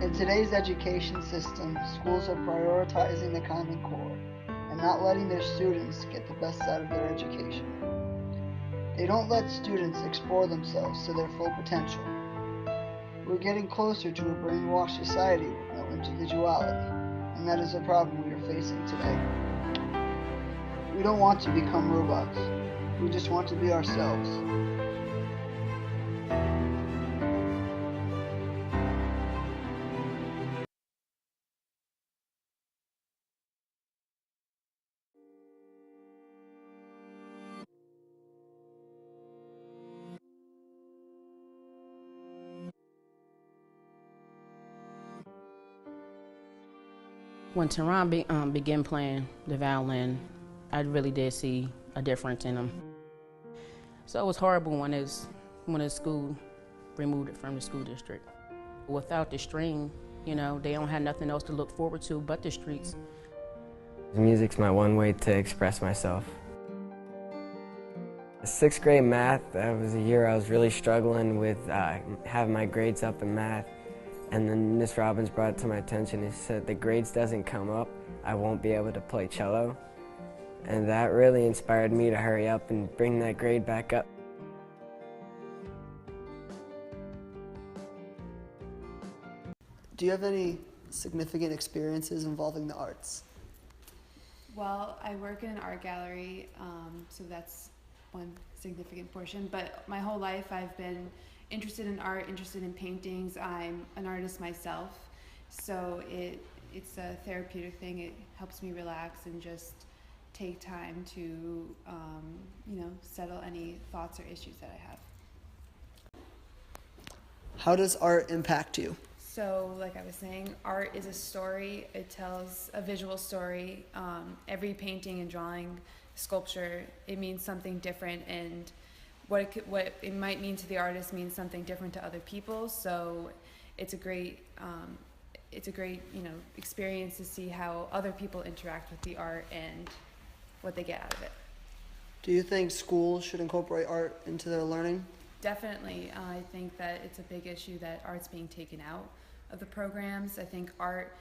In today's education system, schools are prioritizing the Common Core and not letting their students get the best out of their education. They don't let students explore themselves to their full potential. We're getting closer to a brainwashed society with no individuality, and that is a problem we are facing today. We don't want to become robots. We just want to be ourselves. When Tehran began playing the violin, I really did see a difference in him. So it was horrible when the school removed it from the school district. Without the string, they don't have nothing else to look forward to but the streets. Music's my one way to express myself. Sixth grade math, that was a year I was really struggling with having my grades up in math. And then Miss Robbins brought it to my attention and said, the grades doesn't come up, I won't be able to play cello. And that really inspired me to hurry up and bring that grade back up. Do you have any significant experiences involving the arts? Well, I work in an art gallery, so that's one significant portion. But my whole life I've been interested in art, interested in paintings. I'm an artist myself, so it's a therapeutic thing. It helps me relax and just take time to, settle any thoughts or issues that I have. How does art impact you? So, like I was saying, art is a story. It tells a visual story. Every painting and drawing, sculpture, it means something different, and what it might mean to the artist means something different to other people. So, it's a great experience to see how other people interact with the art and what they get out of it. Do you think schools should incorporate art into their learning? Definitely. I think that it's a big issue that art's being taken out of the programs. I think art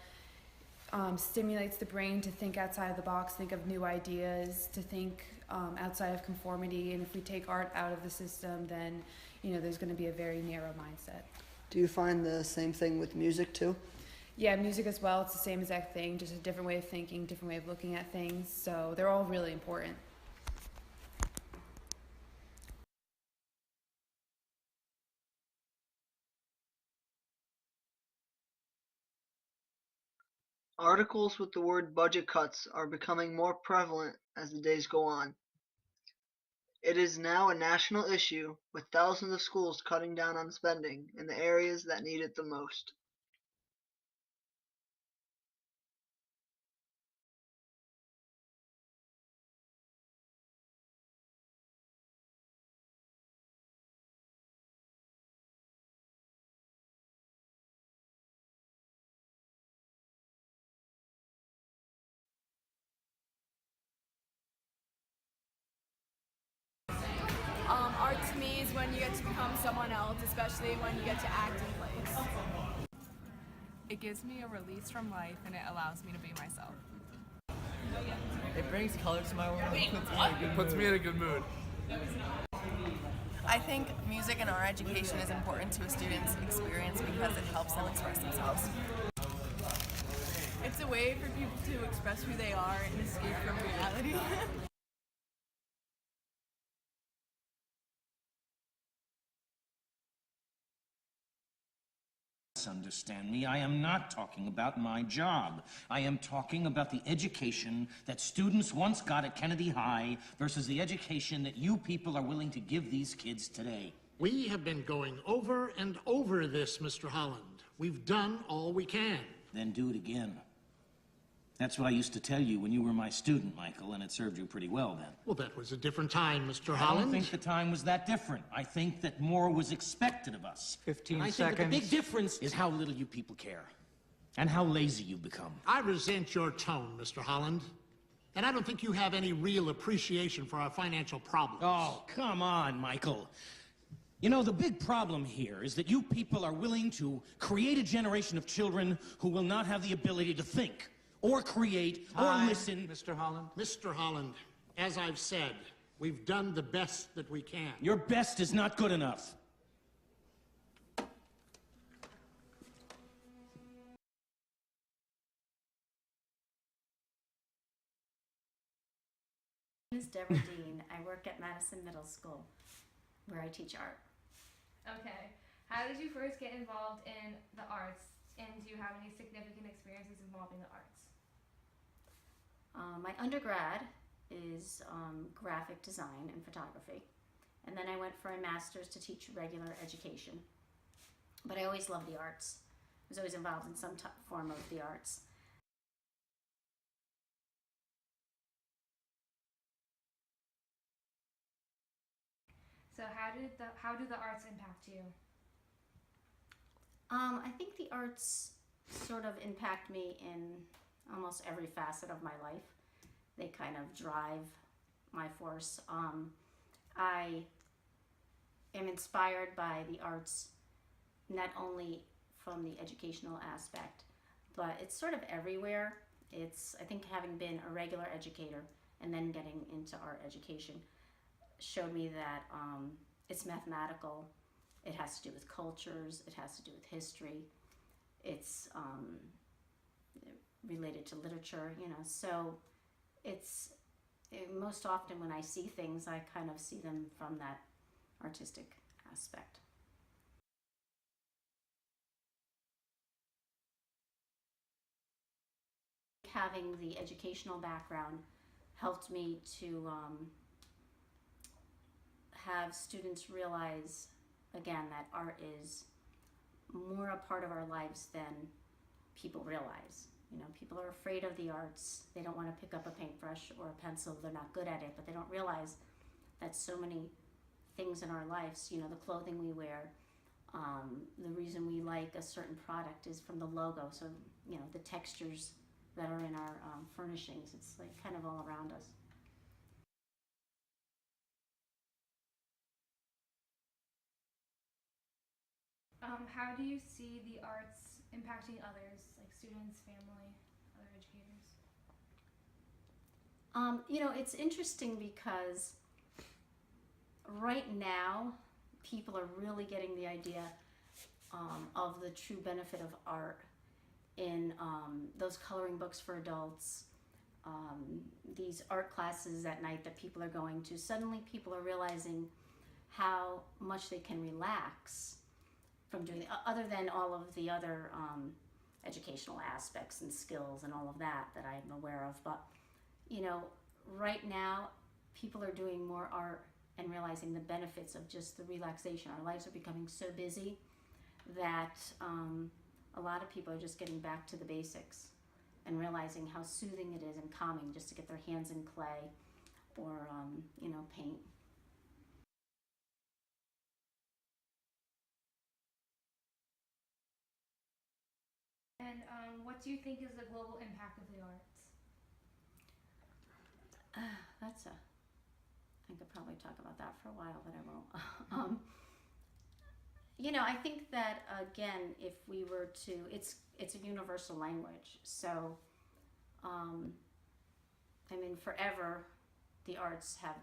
stimulates the brain to think outside of the box, think of new ideas, to think outside of conformity. And if we take art out of the system, then there's going to be a very narrow mindset. Do you find the same thing with music too? Yeah, music as well. It's the same exact thing, just a different way of thinking, different way of looking at things. So they're all really important. Articles with the word budget cuts are becoming more prevalent as the days go on. It is now a national issue, with thousands of schools cutting down on spending in the areas that need it the most. Art to me is when you get to become someone else, especially when you get to act in plays. It gives me a release from life and it allows me to be myself. It brings color to my world. It puts me in a good mood. I think music and art education is important to a student's experience because it helps them express themselves. It's a way for people to express who they are and escape from reality. Understand me, I am not talking about my job. I am talking about the education that students once got at Kennedy High versus the education that you people are willing to give these kids today. We have been going over and over this, Mr. Holland. We've done all we can. Then do it again. That's what I used to tell you when you were my student, Michael, and it served you pretty well then. Well, that was a different time, Mr. I Holland. don't think the time was that different. I think that more was expected of us. 15 and I seconds. think that the big difference is how little you people care. And how lazy you've become. I resent your tone, Mr. Holland. And I don't think you have any real appreciation for our financial problems. Oh, come on, Michael. You know, the big problem here is that you people are willing to create a generation of children who will not have the ability to think, or create, or listen. Mr. Holland. Mr. Holland, as I've said, we've done the best that we can. Your best is not good enough. My name is Deborah Dean. I work at Madison Middle School, where I teach art. Okay. How did you first get involved in the arts, and do you have any significant experiences involving the arts? My undergrad is graphic design and photography, and then I went for a master's to teach regular education. But I always loved the arts. I was always involved in some form of the arts. So how do the arts impact you? I think the arts sort of impact me in almost every facet of my life. They kind of drive my force. I am inspired by the arts, not only from the educational aspect, but it's sort of everywhere. I think having been a regular educator and then getting into art education showed me that it's mathematical, it has to do with cultures, it has to do with history, it's related to literature, so most often when I see things, I kind of see them from that artistic aspect. Having the educational background helped me to have students realize, again, that art is more a part of our lives than people realize. People are afraid of the arts. They don't want to pick up a paintbrush or a pencil. They're not good at it, but they don't realize that so many things in our lives, the clothing we wear, the reason we like a certain product is from the logo. So, the textures that are in our furnishings, it's like kind of all around us. How do you see the arts impacting others, like students, family, other educators? It's interesting because right now people are really getting the idea of the true benefit of art in those coloring books for adults, these art classes at night that people are going to. Suddenly people are realizing how much they can relax from doing, other than all of the other educational aspects and skills and all of that I'm aware of. But, right now, people are doing more art and realizing the benefits of just the relaxation. Our lives are becoming so busy that a lot of people are just getting back to the basics and realizing how soothing it is and calming just to get their hands in clay or, paint. And what do you think is the global impact of the arts? I could probably talk about that for a while, but I won't. I think that, again, if we were to, it's a universal language. So, forever the arts have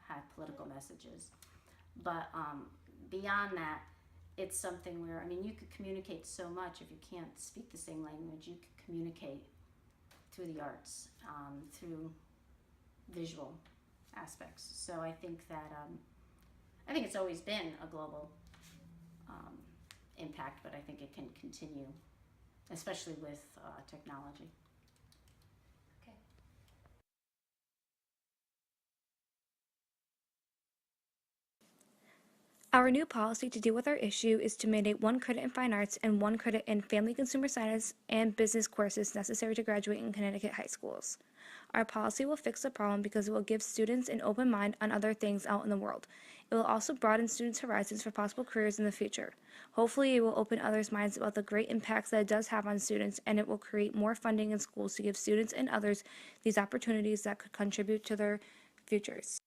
had political messages. But beyond that, it's something where, you could communicate so much. If you can't speak the same language, you could communicate through the arts, through visual aspects. So I think that, I think it's always been a global impact, but I think it can continue, especially with technology. Okay. Our new policy to deal with our issue is to mandate 1 credit in fine arts and 1 credit in family consumer science and business courses necessary to graduate in Connecticut high schools. Our policy will fix the problem because it will give students an open mind on other things out in the world. It will also broaden students' horizons for possible careers in the future. Hopefully, it will open others' minds about the great impacts that it does have on students, and it will create more funding in schools to give students and others these opportunities that could contribute to their futures.